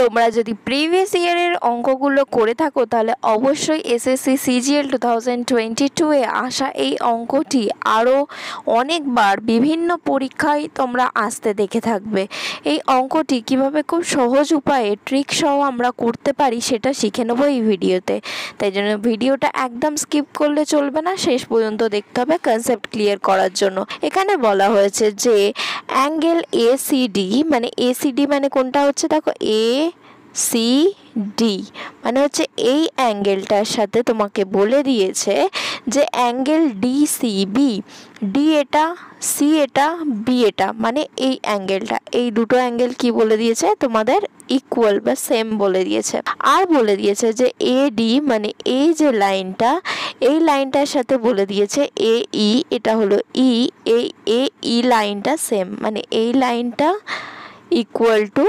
তোমরা যদি প্রিভিয়াস ইয়ারের অঙ্কগুলো করে থাকো তাহলে অবশ্যই এসএসসি সিজিএল 2022-এ আসা এই অঙ্কটি আরও অনেকবার বিভিন্ন পরীক্ষায় তোমরা আসতে দেখে থাকবে। এই অঙ্কটি কিভাবে খুব সহজ উপায়ে ট্রিক সহ আমরা করতে পারি সেটা শিখে নেবো এই ভিডিওতে। তাই জন্য ভিডিওটা একদম স্কিপ করলে চলবে না, শেষ পর্যন্ত দেখতে হবে কনসেপ্ট ক্লিয়ার করার জন্য। এখানে বলা হয়েছে যে অ্যাঙ্গেল এসিডি মানে কোনটা হচ্ছে, দেখো ACD মানে হচ্ছে এই অ্যাঙ্গেলটার সাথে তোমাকে বলে দিয়েছে যে অ্যাঙ্গেল DCB, ডি এটা, সি এটা, বি এটা, মানে এই অ্যাঙ্গেলটা, এই দুটো অ্যাঙ্গেল কি বলে দিয়েছে তোমাদের ইকুয়াল বা সেম বলে দিয়েছে। আর বলে দিয়েছে যে AD মানে এই যে লাইনটা, এই লাইনটার সাথে বলে দিয়েছে AE, এটা হলো E, এই লাইনটা সেম, মানে এই লাইনটা ইকুয়াল টু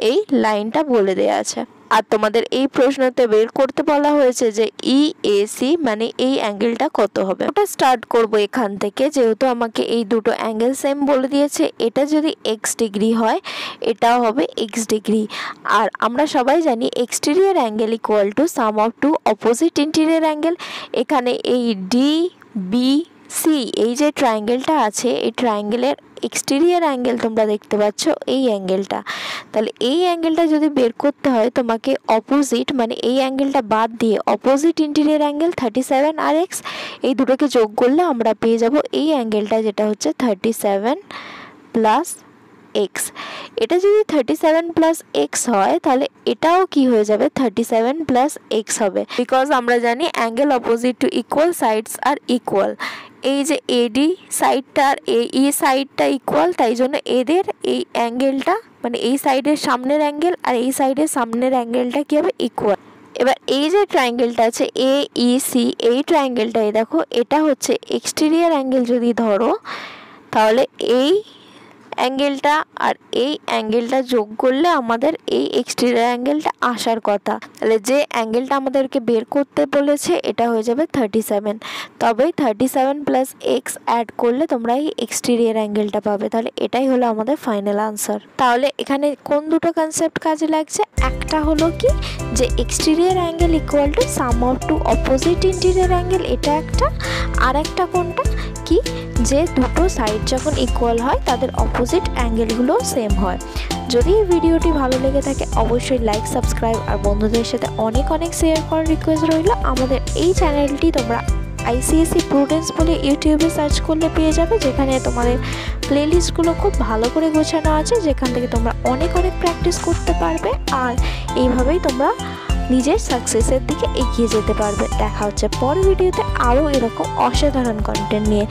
এই লাইনটা বলে দেয়া আছে। আর তোমাদের এই প্রশ্নতে বের করতে বলা হয়েছে যে EAC মানে এই অ্যাঙ্গেলটা কত হবে। ওটা স্টার্ট করব এখান থেকে, যেহেতু আমাকে এই দুটো অ্যাঙ্গেল সেম বলে দিয়েছে। এটা যদি x ডিগ্রি হয় এটাও হবে x ডিগ্রি। আর আমরা সবাই জানি exterior angle equal to sum of two opposite interior angle. এখানে এই DBC এই যে ট্রায়াঙ্গেলটা আছে, এই ট্রায়াঙ্গেলের এক্সটেরিয়র অ্যাঙ্গেল তোমরা দেখতে পাচ্ছ এই অ্যাঙ্গেলটা। তাহলে এই অ্যাঙ্গেলটা যদি বের করতে হয় তোমাকে অপোজিট মানে এই অ্যাঙ্গেলটা বাদ দিয়ে অপোজিট ইন্টেরিয়র অ্যাঙ্গেল 37 আর x এই দুটোকে যোগ করলে আমরা পেয়ে যাব এই অ্যাঙ্গেলটা, যেটা হচ্ছে 37 প্লাস x। এটা যদি 37 প্লাস x হয় তাহলে এটাও কি হয়ে যাবে 37 প্লাস x হবে, বিকজ আমরা জানি angle opposite to equal sides are equal. এই যে AD সাইডটা আর AE সাইডটা ইকুয়াল, তাই জন্য এদের এই অ্যাঙ্গেলটা মানে এই সাইডের সামনের অ্যাঙ্গেল আর এই সাইডের সামনের অ্যাঙ্গেলটা কি হবে ইকুয়াল। এবার এই যে ট্রায়াঙ্গেলটা আছে AEC, এই ট্রায়াঙ্গেলটাই দেখো এটা হচ্ছে এক্সটেরিয়র অ্যাঙ্গেল। যদি ধরো তাহলে এই অ্যাঙ্গেলটা আর এই অ্যাঙ্গেলটা যোগ করলে আমাদের এই এক্সটেরিয়র অ্যাঙ্গেলটা আসার কথা। তাহলে যে অ্যাঙ্গেলটা আমাদেরকে বের করতে বলেছে এটা হয়ে যাবে 37, তবে 37 প্লাস x অ্যাড করলে তোমরা এই এক্সটেরিয়র অ্যাঙ্গেলটা পাবে। তাহলে এটাই হলো আমাদের ফাইনাল আনসার। তাহলে এখানে কোন দুটো কনসেপ্ট কাজে লাগছে, একটা হলো কি যে exterior angle equal to sum of two opposite interior angle, এটা একটা। আর একটা কোনটা কি, যে দুটো সাইড যখন ইকুয়াল হয় তাদের অপোজিট অ্যাঙ্গেলগুলো সেম হয়। যদি এই ভিডিওটি ভালো লেগে থাকে অবশ্যই লাইক, সাবস্ক্রাইব আর বন্ধুদের সাথে অনেক শেয়ার করার রিকোয়েস্ট রইল। আমাদের এই চ্যানেলটি তোমরা ICSE প্রুডেন্স বলে ইউটিউবে সার্চ করলে পেয়ে যাবে, যেখানে তোমাদের প্লেলিস্টগুলো খুব ভালো করে গোছানো আছে, যেখান থেকে তোমরা অনেক প্র্যাকটিস করতে পারবে আর এইভাবেই তোমরা নিজের সাকসেসের দিকে এগিয়ে যেতে পারবে। দেখা হচ্ছে পরের ভিডিওতে আরও এরকম অসাধারণ কন্টেন্ট নিয়ে।